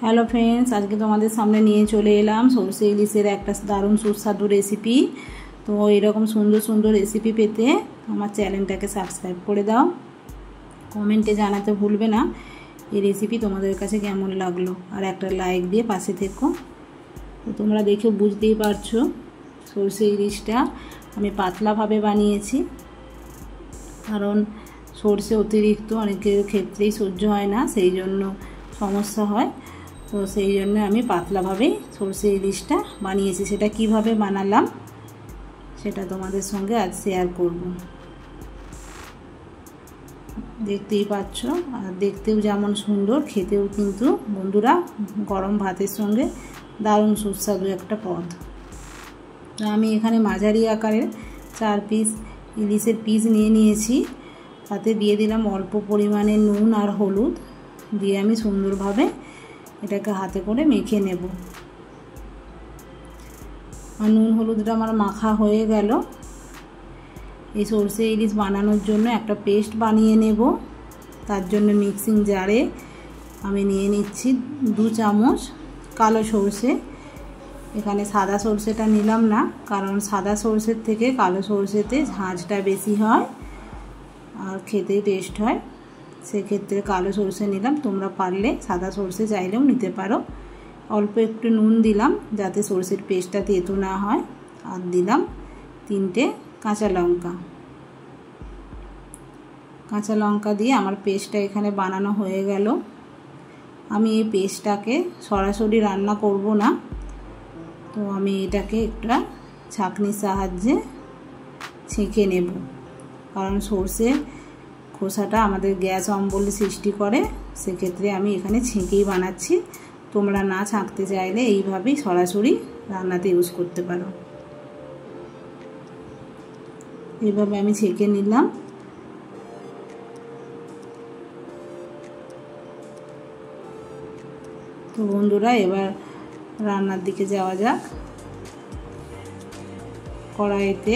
Hello friends, আজকে তোমাদের সামনে নিয়ে চলে এলাম সরষে ইলিশের একটা দারুণ সুস্বাদু রেসিপি। তো এরকম সুন্দর সুন্দর রেসিপি পেতে আমার চ্যানেলটাকে সাবস্ক্রাইব করে দাও। কমেন্টে জানাতে ভুলবে না এই রেসিপি তোমাদের কাছে কেমন লাগলো, আর একটা লাইক দিয়ে পাশে থেকো। তো তোমরা দেখে বুঝতেই পারছো সরষে ইলিশটা আমি পাতলাভাবে বানিয়েছি, কারণ সরষে অতিরিক্ত অনেকের ক্ষেত্রেই সহ্য হয় না, সেই জন্য সমস্যা হয়। তো সেই জন্য আমি পাতলাভাবে সরষে ইলিশটা বানিয়েছি। সেটা কিভাবে বানালাম সেটা তোমাদের সঙ্গে আজ শেয়ার করব। দেখতেই পাচ্ছ, আর দেখতেও যেমন সুন্দর, খেতেও কিন্তু বন্ধুরা গরম ভাতের সঙ্গে দারুণ সুস্বাদু একটা পদ। তো আমি এখানে মাঝারি আকারের 4 পিস ইলিশের পিস নিয়ে নিয়েছি। তাতে দিয়ে দিলাম অল্প পরিমাণে নুন আর হলুদ, দিয়ে আমি সুন্দরভাবে এটাকে হাতে করে মেখে নেব। আর নুন হলুদটা আমার মাখা হয়ে গেল। এই সরষে ইলিশ বানানোর জন্য একটা পেস্ট বানিয়ে নেব। তার জন্য মিক্সিং জারে আমি নিয়ে নিচ্ছি 2 চামচ কালো সরষে। এখানে সাদা সরষেটা নিলাম না, কারণ সাদা সরষের থেকে কালো সরষেতে ঝাঁঝটা বেশি হয় আর খেতে টেস্ট হয়, সেক্ষেত্রে কালো সরষে নিলাম। তোমরা পারলে সাদা সরষে চাইলেও নিতে পারো। অল্প একটু নুন দিলাম যাতে সরষের পেস্টটা তেতো না হয়, আর দিলাম 3টে কাঁচা লঙ্কা। কাঁচা লঙ্কা দিয়ে আমার পেস্টটা এখানে বানানো হয়ে গেল। আমি এই পেস্টটাকে সরাসরি রান্না করব না, তো আমি এটাকে একটা ছাঁকনির সাহায্যে ছেঁকে নেব, কারণ সরষে খোসাটা আমাদের গ্যাস অম্বল সৃষ্টি করে, সেক্ষেত্রে আমি এখানে ছেঁকেই বানাচ্ছি। তোমরা না ছাঁকতে চাইলে এইভাবেই সরাসরি রান্নাতে ইউজ করতে পারো। এইভাবে আমি ছেঁকে নিলাম। তো বন্ধুরা, এবার রান্নার দিকে যাওয়া যাক। কড়াইতে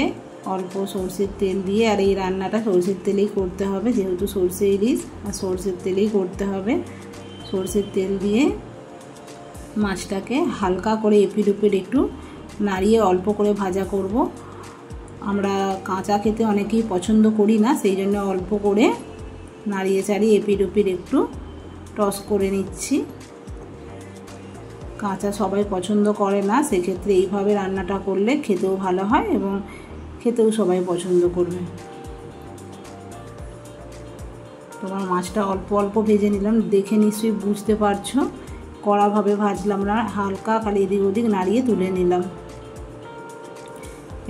অল্প সরষের তেল দিয়ে, আর এই রান্নাটা সরষের তেলেই করতে হবে, যেহেতু সরষে ইলিশ আর সরষের তেলেই করতে হবে। সরষের তেল দিয়ে মাছটাকে হালকা করে এপিট ওপিট একটু নাড়িয়ে অল্প করে ভাজা করব। আমরা কাঁচা খেতে অনেকেই পছন্দ করি না, সেই জন্য অল্প করে নাড়িয়ে চাড়িয়ে এপিট ওপিট একটু টস করে নিচ্ছি। কাঁচা সবাই পছন্দ করে না, সেক্ষেত্রে এইভাবে রান্নাটা করলে খেতেও ভালো হয় এবং খেতেও সবাই পছন্দ করবে। তোমার মাছটা অল্প অল্প ভেজে নিলাম, দেখে নিশ্চয়ই বুঝতে পারছো কড়াভাবে ভাজলাম না, হালকা খালি এদিক ওদিক নাড়িয়ে তুলে নিলাম।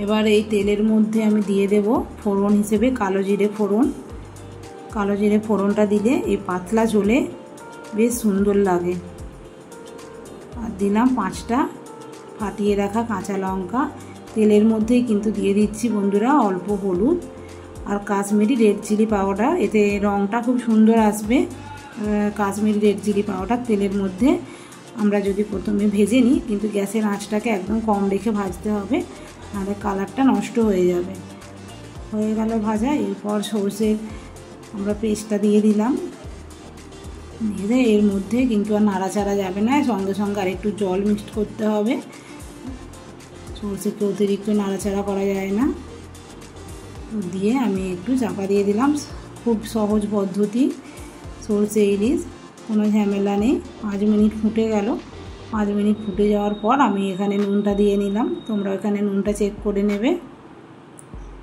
এবার এই তেলের মধ্যে আমি দিয়ে দেব ফোড়ন হিসেবে কালো জিরে ফোড়ন। কালো জিরে ফোড়নটা দিলে এই পাতলা ঝোলে বেশ সুন্দর লাগে। আর দিলাম 5টা ফাটিয়ে রাখা কাঁচা লঙ্কা। তেলের মধ্যেই কিন্তু দিয়ে দিচ্ছি বন্ধুরা অল্প হলুদ আর কাশ্মীরি রেড চিলি পাউডার, এতে রঙটা খুব সুন্দর আসবে। কাশ্মীরি রেড চিলি পাউডার তেলের মধ্যে আমরা যদি প্রথমে ভেজে নিই, কিন্তু গ্যাসের আঁচটাকে একদম কম রেখে ভাজতে হবে, নাহলে কালারটা নষ্ট হয়ে যাবে। হয়ে গেল ভাজা। এরপর সরষের আমরা পেস্টটা দিয়ে দিলাম। দিয়ে এর মধ্যে কিন্তু আর নাড়াচাড়া যাবে না, সঙ্গে সঙ্গে আর একটু জল মিক্সড করতে হবে। সরষেকে অতিরিক্ত নাড়াচাড়া করা যায় না। দিয়ে আমি একটু চাপা দিয়ে দিলাম। খুব সহজ পদ্ধতি সরষে ইলিশ, কোনো ঝামেলা নেই। 5 মিনিট ফুটে গেল। 5 মিনিট ফুটে যাওয়ার পর আমি এখানে নুনটা দিয়ে নিলাম। তোমরা এখানে নুনটা চেক করে নেবে।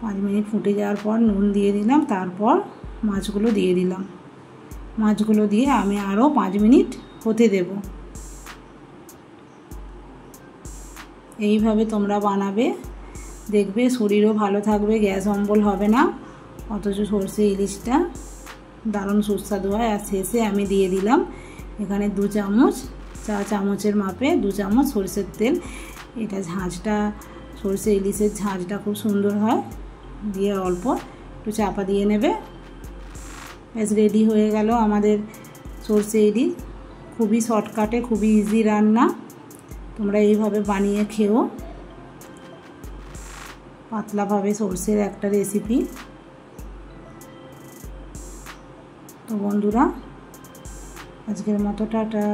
5 মিনিট ফুটে যাওয়ার পর নুন দিয়ে দিলাম, তারপর মাছগুলো দিয়ে দিলাম। মাছগুলো দিয়ে আমি আরও 5 মিনিট হতে দেব। এইভাবে তোমরা বানাবে, দেখবে শরীরও ভালো থাকবে, গ্যাস অম্বল হবে না, অথচ সরষে ইলিশটা দারুণ সুস্বাদু হয়। আর শেষে আমি দিয়ে দিলাম এখানে 2 চামচ, চা চামচের মাপে 2 চামচ সরষের তেল। এটা ঝাঁঝটা, সরষে ইলিশের ঝাঁঝটা খুব সুন্দর হয়। দিয়ে অল্প একটু চাপা দিয়ে নেবে। ব্যাস রেডি হয়ে গেল আমাদের সরষে ইলিশ। খুবই শর্টকাটে, খুবই ইজি রান্না। তোমরা এইভাবে বানিয়ে খেও। পাতলাভাবে সরষের একটা রেসিপি। তো বন্ধুরা, আজকের মতো টাটা।